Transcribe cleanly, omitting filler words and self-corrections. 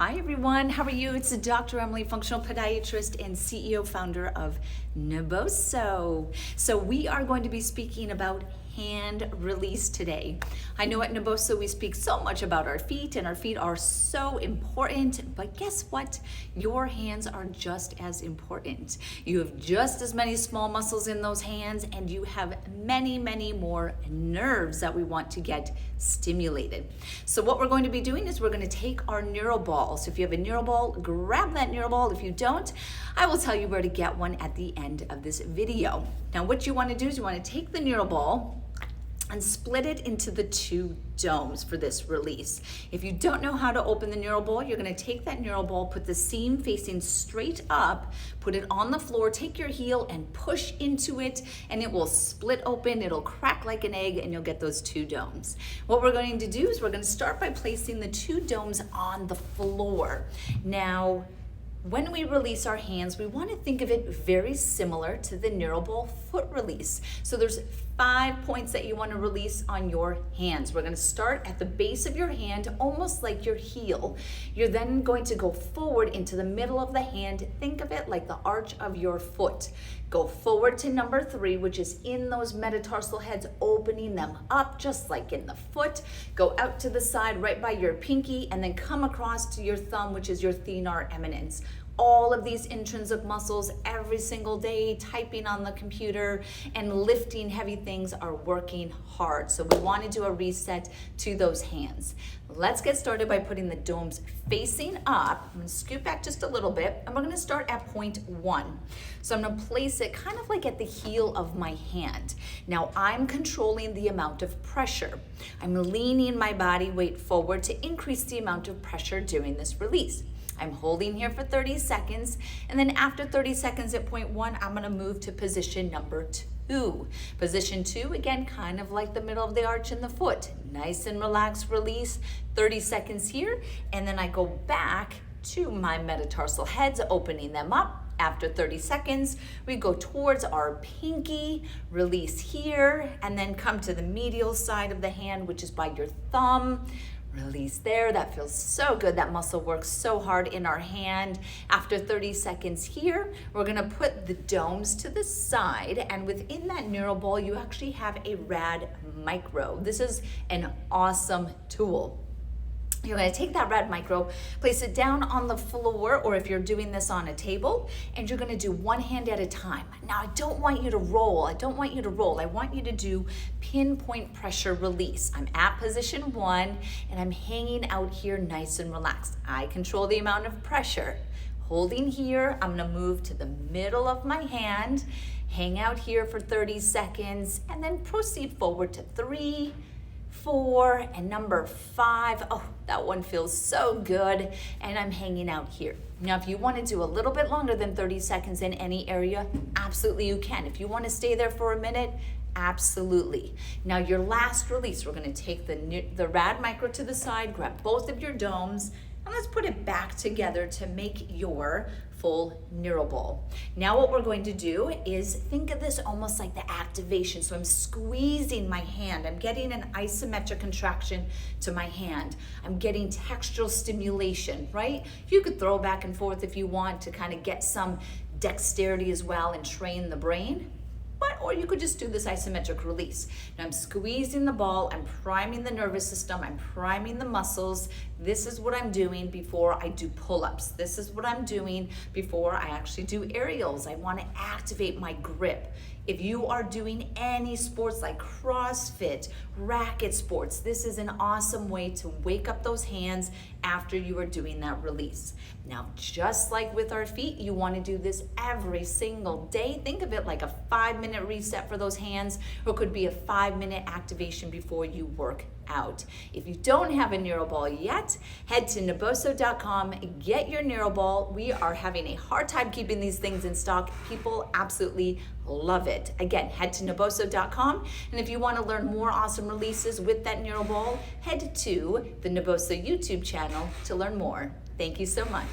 Hi everyone, how are you? It's Dr. Emily, functional podiatrist and CEO founder of Naboso. So we are going to be speaking about hand release today. I know at Naboso we speak so much about our feet, and our feet are so important, but guess what? Your hands are just as important. You have just as many small muscles in those hands, and you have many more nerves that we want to get stimulated. So what we're going to be doing is we're going to take our Neuro Ball. So if you have a Neuro Ball, grab that Neuro Ball. If you don't, I will tell you where to get one at the end of this video. Now what you want to do is you want to take the Neuro Ball and split it into the two domes for this release. If you don't know how to open the Neuro Ball, you're gonna take that Neuro Ball, put the seam facing straight up, put it on the floor, take your heel and push into it, and it will split open, it'll crack like an egg, and you'll get those two domes. What we're going to do is we're gonna start by placing the two domes on the floor. Now, when we release our hands, we want to think of it very similar to the Neuro Ball foot release. So there's 5 points that you want to release on your hands. We're going to start at the base of your hand, almost like your heel. You're then going to go forward into the middle of the hand. Think of it like the arch of your foot. Go forward to number 3, which is in those metatarsal heads, opening them up just like in the foot. Go out to the side right by your pinky, and then come across to your thumb, which is your thenar eminence. All of these intrinsic muscles every single day, typing on the computer and lifting heavy things, are working hard. So we want to do a reset to those hands. Let's get started by putting the domes facing up. I'm going to scoot back just a little bit, and we're going to start at point 1. So I'm going to place it kind of like at the heel of my hand. Now I'm controlling the amount of pressure. I'm leaning my body weight forward to increase the amount of pressure during this release. I'm holding here for 30 seconds, and then after 30 seconds at point 1, I'm gonna move to position number 2. Position 2, again, kind of like the middle of the arch in the foot. Nice and relaxed release, 30 seconds here, and then I go back to my metatarsal heads, opening them up. After 30 seconds, we go towards our pinky, release here, and then come to the medial side of the hand, which is by your thumb. Release there. That feels so good. That muscle works so hard in our hand. After 30 seconds here, we're gonna put the domes to the side, and within that Neuro Ball, you actually have a Rad Micro. This is an awesome tool. You're going to take that Rad Micro, place it down on the floor, or if you're doing this on a table, and you're going to do one hand at a time. Now, I don't want you to roll. I want you to do pinpoint pressure release. I'm at position 1, and I'm hanging out here nice and relaxed. I control the amount of pressure. Holding here, I'm going to move to the middle of my hand, hang out here for 30 seconds, and then proceed forward to 3, 4, and number 5. Oh, that one feels so good, and I'm hanging out here. Now, if you want to do a little bit longer than 30 seconds in any area, absolutely you can. If you want to stay there for a minute, absolutely. Now, your last release, we're going to take the Rad Micro to the side, grab both of your domes, and let's put it back together to make your full Neuro Ball. Now what we're going to do is think of this almost like the activation. So I'm squeezing my hand. I'm getting an isometric contraction to my hand. I'm getting textural stimulation, right? You could throw back and forth if you want to kind of get some dexterity as well and train the brain. Or you could just do this isometric release. Now I'm squeezing the ball, I'm priming the nervous system, I'm priming the muscles. This is what I'm doing before I do pull-ups. This is what I'm doing before I actually do aerials. I want to activate my grip. If you are doing any sports like CrossFit, racket sports, this is an awesome way to wake up those hands after you are doing that release. Now, just like with our feet, you want to do this every single day. Think of it like a 5-minute reset for those hands, or it could be a 5-minute activation before you work out. If you don't have a Neuro Ball yet, head to naboso.com, get your Neuro Ball. We are having a hard time keeping these things in stock. People absolutely love it. Again, head to naboso.com, and if you want to learn more awesome releases with that Neuro Ball, head to the Naboso YouTube channel to learn more. Thank you so much.